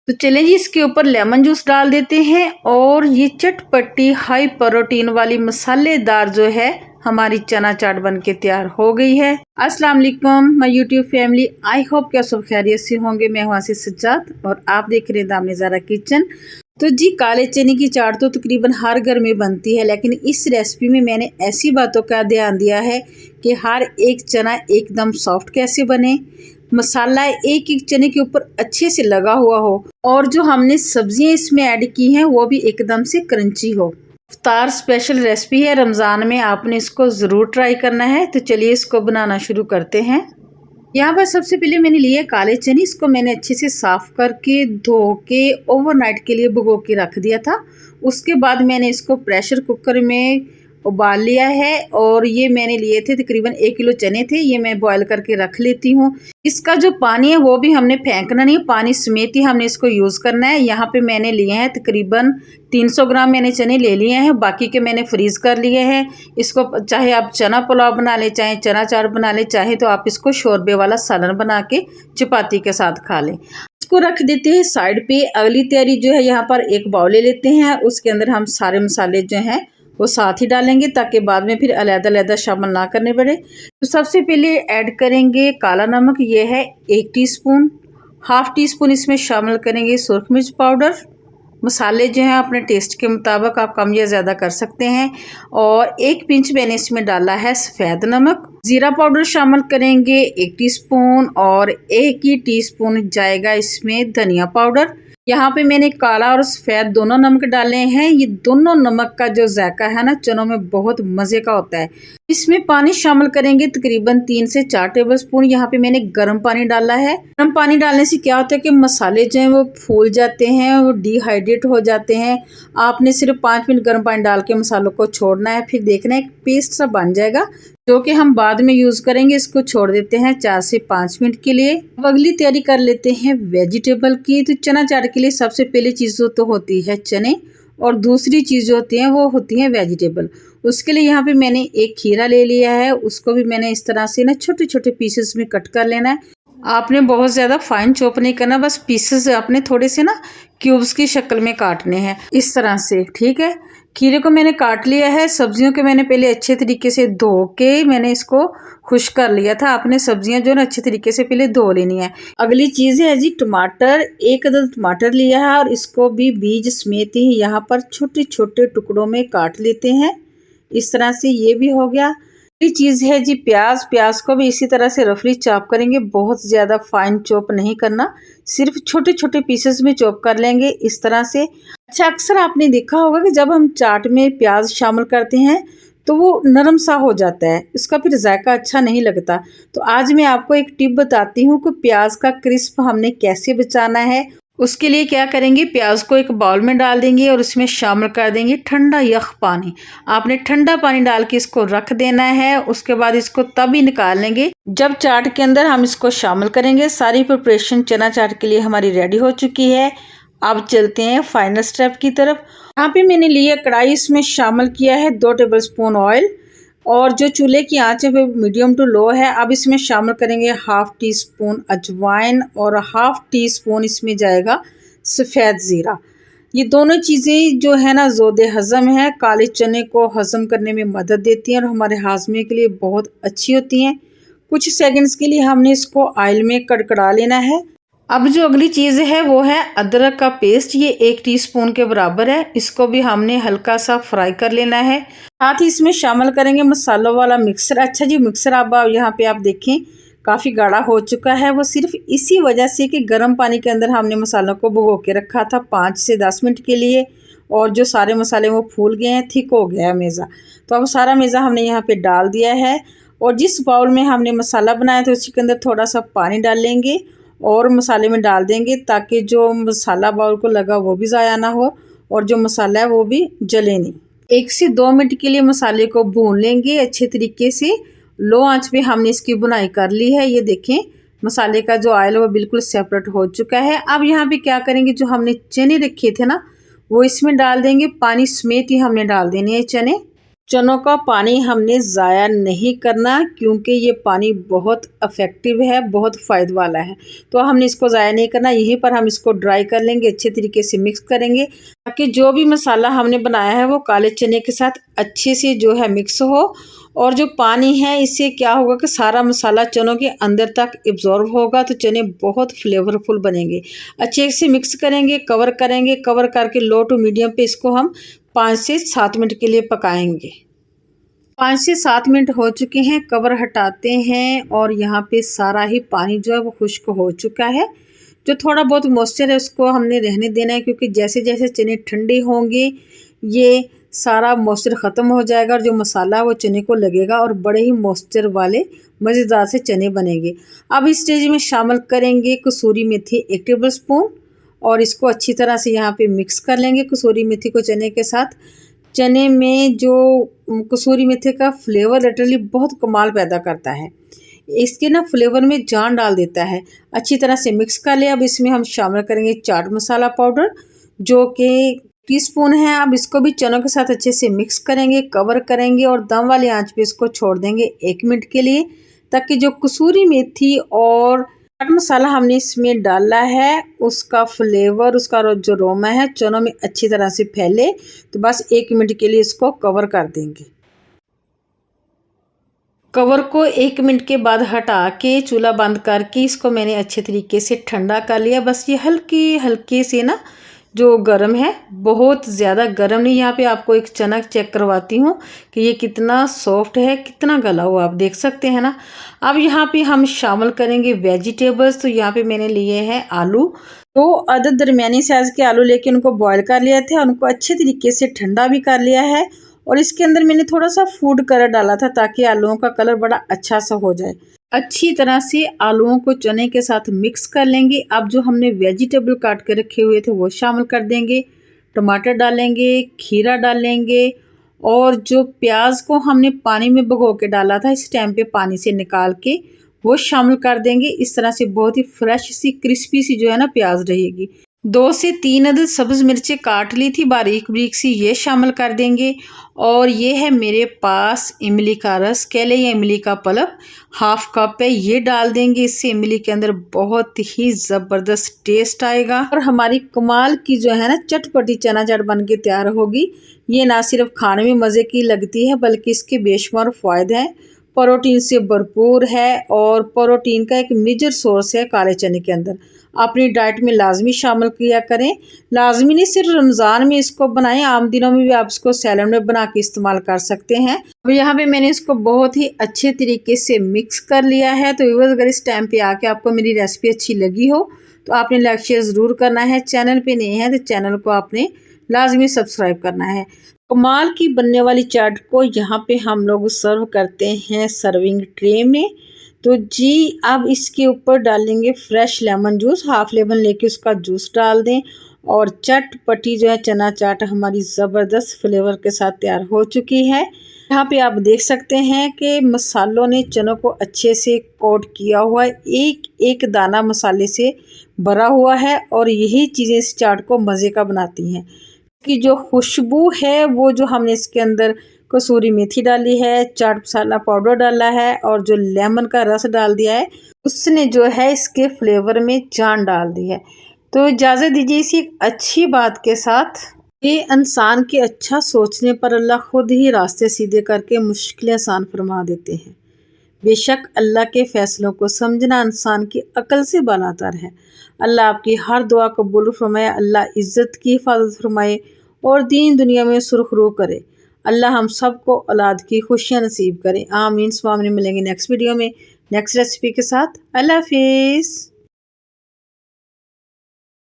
तो चलें जी, इसके ऊपर लेमन जूस डाल देते हैं और ये चटपटी हाई प्रोटीन वाली मसालेदार जो है हमारी चना चाट बन के तैयार हो गई है। अस्सलाम वालेकुम my YouTube family, I hope क्या सब खैरियत से होंगे। मैं हूं आसिफ सज्जाद और आप देख रहे हैं दामनी ज़ारा किचन। तो जी, काले चने की चाट तो तकरीबन हर घर में बनती है, लेकिन इस रेसिपी में मैंने ऐसी बातों का ध्यान दिया है कि हर एक चना एकदम सॉफ्ट कैसे बने, मसाला एक एक चने के ऊपर अच्छे से लगा हुआ हो और जो हमने सब्जियां इसमें ऐड की हैं वो भी एकदम से क्रंची हो। इफ्तार स्पेशल रेसिपी है, रमज़ान में आपने इसको ज़रूर ट्राई करना है। तो चलिए इसको बनाना शुरू करते हैं। यहाँ पर सबसे पहले मैंने लिए काले चने। इसको मैंने अच्छे से साफ़ करके धो के ओवरनाइट के लिए भिगो के रख दिया था। उसके बाद मैंने इसको प्रेशर कुकर में उबाल लिया है और ये मैंने लिए थे तकरीबन 1 किलो चने थे, ये मैं बॉईल करके रख लेती हूँ। इसका जो पानी है वो भी हमने फेंकना नहीं, पानी समेत ही हमने इसको यूज़ करना है। यहाँ पे मैंने लिए हैं तकरीबन 300 ग्राम मैंने चने ले लिए हैं, बाकी के मैंने फ्रीज़ कर लिए हैं। इसको चाहे आप चना पुलाव बना लें, चाहे चना चाट बना लें, चाहे तो आप इसको शोरबे वाला सालन बना के चपाती के साथ खा लें। इसको रख देते हैं साइड पे। अगली तैयारी जो है, यहाँ पर एक बाउल ले लेते हैं, उसके अंदर हम सारे मसाले जो हैं वो साथ ही डालेंगे ताकि बाद में फिर अलग-अलग शामिल ना करने पड़े। तो सबसे पहले ऐड करेंगे काला नमक, ये है 1 टीस्पून। हाफ़ टी स्पून इसमें शामिल करेंगे सुरख मिर्च पाउडर। मसाले जो हैं अपने टेस्ट के मुताबिक आप कम या ज़्यादा कर सकते हैं। और 1 पिंच मैंने इसमें डाला है सफ़ेद नमक। ज़ीरा पाउडर शामिल करेंगे 1 टीस्पून और 1 ही टीस्पून जाएगा इसमें धनिया पाउडर। यहाँ पे मैंने काला और सफ़ेद दोनों नमक डाले हैं। ये दोनों नमक का जो जायका है ना, चनों में बहुत मज़े का होता है। इसमें पानी शामिल करेंगे तकरीबन 3 से 4 टेबलस्पून। यहाँ पे मैंने गर्म पानी डाला है। गर्म पानी डालने से क्या होता है कि मसाले जो हैं वो फूल जाते हैं, वो डिहाइड्रेट हो जाते हैं। आपने सिर्फ 5 मिनट गर्म पानी डाल के मसालों को छोड़ना है, फिर देखना है एक पेस्ट सा बन जाएगा जो कि हम बाद में यूज़ करेंगे। इसको छोड़ देते हैं 4 से 5 मिनट के लिए। अब अगली तैयारी कर लेते हैं वेजिटेबल की। तो चना चाट के लिए सबसे पहली चीज़ तो होती है चने और दूसरी चीज़ जो होती हैं वो होती हैं वेजिटेबल। उसके लिए यहाँ पे मैंने एक खीरा ले लिया है, उसको भी मैंने इस तरह से ना छोटे छोटे पीसेस में कट कर लेना है। आपने बहुत ज़्यादा फाइन चॉप नहीं करना, बस पीसेस आपने थोड़े से ना क्यूब्स की शक्ल में काटने हैं इस तरह से, ठीक है। खीरे को मैंने काट लिया है। सब्जियों के मैंने पहले अच्छे तरीके से धो के मैंने इसको खुश्क कर लिया था। आपने सब्जियां जो है ना अच्छे तरीके से पहले धो लेनी है। अगली चीज़ है जी टमाटर। 1 अदद टमाटर लिया है और इसको भी बीज समेत ही यहाँ पर छोटे छोटे टुकड़ों में काट लेते हैं इस तरह से। ये भी हो गया। अगली चीज़ है जी प्याज। प्याज को भी इसी तरह से रफली चॉप करेंगे, बहुत ज़्यादा फाइन चॉप नहीं करना, सिर्फ छोटे छोटे पीसेस में चॉप कर लेंगे इस तरह से। अच्छा, अक्सर आपने देखा होगा कि जब हम चाट में प्याज शामिल करते हैं तो वो नरम सा हो जाता है, इसका फिर जायका अच्छा नहीं लगता। तो आज मैं आपको एक टिप बताती हूँ कि प्याज का क्रिस्प हमने कैसे बचाना है। उसके लिए क्या करेंगे, प्याज को एक बाउल में डाल देंगे और उसमें शामिल कर देंगे ठंडा यख पानी। आपने ठंडा पानी डाल के इसको रख देना है। उसके बाद इसको तभी निकाल लेंगे जब चाट के अंदर हम इसको शामिल करेंगे। सारी प्रिपरेशन चना चाट के लिए हमारी रेडी हो चुकी है। अब चलते हैं फाइनल स्टेप की तरफ। यहाँ पे मैंने लिया कढ़ाई, इसमें शामिल किया है 2 टेबलस्पून ऑयल और जो चूल्हे की आंच है वो मीडियम टू लो है। अब इसमें शामिल करेंगे हाफ़ टी स्पून अजवाइन और हाफ़ टी स्पून इसमें जाएगा सफ़ेद ज़ीरा। ये दोनों चीज़ें जो है ना ज़ोदे हज़म है, काले चने को हज़म करने में मदद देती हैं और हमारे हाजमे के लिए बहुत अच्छी होती हैं। कुछ सेकंड्स के लिए हमने इसको ऑयल में कड़कड़ा लेना है। अब जो अगली चीज़ है वो है अदरक का पेस्ट। ये 1 टीस्पून के बराबर है। इसको भी हमने हल्का सा फ्राई कर लेना है। साथ ही इसमें शामिल करेंगे मसालों वाला मिक्सर। अच्छा जी, मिक्सर अब यहाँ पे आप देखें काफ़ी गाढ़ा हो चुका है। वो सिर्फ इसी वजह से कि गर्म पानी के अंदर हमने मसालों को भिगो के रखा था 5 से 10 मिनट के लिए और जो सारे मसाले वो फूल गए हैं, थिक हो गया है मेज़ा। तो अब सारा मेज़ा हमने यहाँ पे डाल दिया है और जिस बाउल में हमने मसाला बनाया था उसी के अंदर थोड़ा सा पानी डाल लेंगे और मसाले में डाल देंगे ताकि जो मसाला बाउल को लगा वो भी ज़ाया ना हो और जो मसाला है वो भी जले नहीं। 1 से 2 मिनट के लिए मसाले को भून लेंगे अच्छे तरीके से। लो आंच पे हमने इसकी बुनाई कर ली है। ये देखें मसाले का जो ऑयल वो बिल्कुल सेपरेट हो चुका है। अब यहाँ पे क्या करेंगे, जो हमने चने रखे थे ना वो इसमें डाल देंगे, पानी समेत ही हमने डाल देने हैं चने। चनों का पानी हमने ज़ाया नहीं करना, क्योंकि ये पानी बहुत इफ़ेक्टिव है, बहुत फ़ायदे वाला है। तो हमने इसको ज़ाया नहीं करना, यहीं पर हम इसको ड्राई कर लेंगे, अच्छे तरीके से मिक्स करेंगे ताकि जो भी मसाला हमने बनाया है वो काले चने के साथ अच्छे से जो है मिक्स हो। और जो पानी है इससे क्या होगा कि सारा मसाला चनों के अंदर तक एब्जॉर्ब होगा, तो चने बहुत फ्लेवरफुल बनेंगे। अच्छे से मिक्स करेंगे, कवर करेंगे, कवर करके लो टू मीडियम पे इसको हम 5 से 7 मिनट के लिए पकाएंगे। 5 से 7 मिनट हो चुके हैं, कवर हटाते हैं और यहाँ पे सारा ही पानी जो है वो खुश्क हो चुका है। जो थोड़ा बहुत मॉइस्चर है उसको हमने रहने देना है, क्योंकि जैसे जैसे चने ठंडे होंगे ये सारा मॉइस्चर ख़त्म हो जाएगा और जो मसाला वो चने को लगेगा और बड़े ही मॉइस्चर वाले मज़ेदार से चने बनेंगे। अब इस स्टेज में शामिल करेंगे कसूरी मेथी 1 टेबल स्पून और इसको अच्छी तरह से यहाँ पे मिक्स कर लेंगे कसूरी मेथी को चने के साथ। चने में जो कसूरी मेथी का फ्लेवर लिटरली बहुत कमाल पैदा करता है, इसके ना फ्लेवर में जान डाल देता है। अच्छी तरह से मिक्स कर लिया। अब इसमें हम शामिल करेंगे चाट मसाला पाउडर जो कि टीस्पून है। अब इसको भी चनों के साथ अच्छे से मिक्स करेंगे, कवर करेंगे और दम वाली आंच पे इसको छोड़ देंगे 1 मिनट के लिए, ताकि जो कसूरी मेथी और चाट मसाला हमने इसमें डाला है उसका फ्लेवर, उसका जो अरोमा है चनों में अच्छी तरह से फैले। तो बस 1 मिनट के लिए इसको कवर कर देंगे। कवर को 1 मिनट के बाद हटा के चूल्हा बंद करके इसको मैंने अच्छे तरीके से ठंडा कर लिया। बस ये हल्की हल्के से ना जो गरम है, बहुत ज़्यादा गरम नहीं। यहाँ पे आपको एक चना चेक करवाती हूँ कि ये कितना सॉफ्ट है, कितना गला हुआ, आप देख सकते हैं ना। अब यहाँ पे हम शामिल करेंगे वेजिटेबल्स। तो यहाँ पे मैंने लिए हैं आलू, 2 अदद दरमियानी साइज़ के आलू लेके उनको बॉयल कर लिया था, उनको अच्छे तरीके से ठंडा भी कर लिया है। और इसके अंदर मैंने थोड़ा सा फूड कलर डाला था ताकि आलूओं का कलर बड़ा अच्छा सा हो जाए। अच्छी तरह से आलूओं को चने के साथ मिक्स कर लेंगे। अब जो हमने वेजिटेबल काट के रखे हुए थे वो शामिल कर देंगे, टमाटर डालेंगे, खीरा डालेंगे और जो प्याज को हमने पानी में भिगो के डाला था इस टाइम पे पानी से निकाल के वो शामिल कर देंगे। इस तरह से बहुत ही फ्रेश सी क्रिस्पी सी जो है ना प्याज रहेगी। 2 से 3 अदद सब्ज़ मिर्चें काट ली थी बारीक बारीक सी, ये शामिल कर देंगे। और ये है मेरे पास इमली का रस, कह लें या इमली का पल्प, 1/2 कप है, ये डाल देंगे। इससे इमली के अंदर बहुत ही ज़बरदस्त टेस्ट आएगा और हमारी कमाल की जो है ना चटपटी चना चाट बन के तैयार होगी। ये ना सिर्फ खाने में मज़े की लगती है बल्कि इसके बेशुमार फ़ायदे हैं। प्रोटीन से भरपूर है और प्रोटीन का एक मेजर सोर्स है काले चने के अंदर। अपनी डाइट में लाजमी शामिल किया करें। लाजमी नहीं सिर्फ रमज़ान में इसको बनाएं, आम दिनों में भी आप इसको सैलेड में बना के इस्तेमाल कर सकते हैं। अब यहाँ पे मैंने इसको बहुत ही अच्छे तरीके से मिक्स कर लिया है। तो व्यूअर्स, अगर इस टाइम पे आके आपको मेरी रेसिपी अच्छी लगी हो तो आपने लाइक शेयर ज़रूर करना है। चैनल पे नए हैं तो चैनल को आपने लाजमी सब्सक्राइब करना है। कमाल की बनने वाली चाट को यहाँ पे हम लोग सर्व करते हैं सर्विंग ट्रे में। तो जी अब इसके ऊपर डालेंगे फ्रेश लेमन जूस, 1/2 लेमन लेके उसका जूस डाल दें और चटपटी जो है चना चाट हमारी ज़बरदस्त फ्लेवर के साथ तैयार हो चुकी है। यहाँ पे आप देख सकते हैं कि मसालों ने चनों को अच्छे से कोट किया हुआ है, एक एक दाना मसाले से भरा हुआ है और यही चीज़ें इस चाट को मज़े का बनाती हैं। की जो खुशबू है वो जो हमने इसके अंदर कसूरी मेथी डाली है, चाट मसाला पाउडर डाला है और जो लेमन का रस डाल दिया है उसने जो है इसके फ्लेवर में जान डाल दी है। तो इजाज़त दीजिए इसी अच्छी बात के साथ, ये इंसान के अच्छा सोचने पर अल्लाह खुद ही रास्ते सीधे करके मुश्किलें आसान फरमा देते हैं। बेशक अल्लाह के फ़ैसलों को समझना इंसान की अकल से बालातर है। अल्लाह आपकी हर दुआ कबूल फरमाए, अल्लाह इज़्ज़त की हिफाजत फरमाए और दीन दुनिया में सुरखरू करे। अल्लाह हम सबको औलाद की खुशियाँ नसीब करे। आमीन सुमा आमीन। मिलेंगे नेक्स्ट वीडियो में नेक्स्ट रेसिपी के साथ। अल्लाह हाफिज़।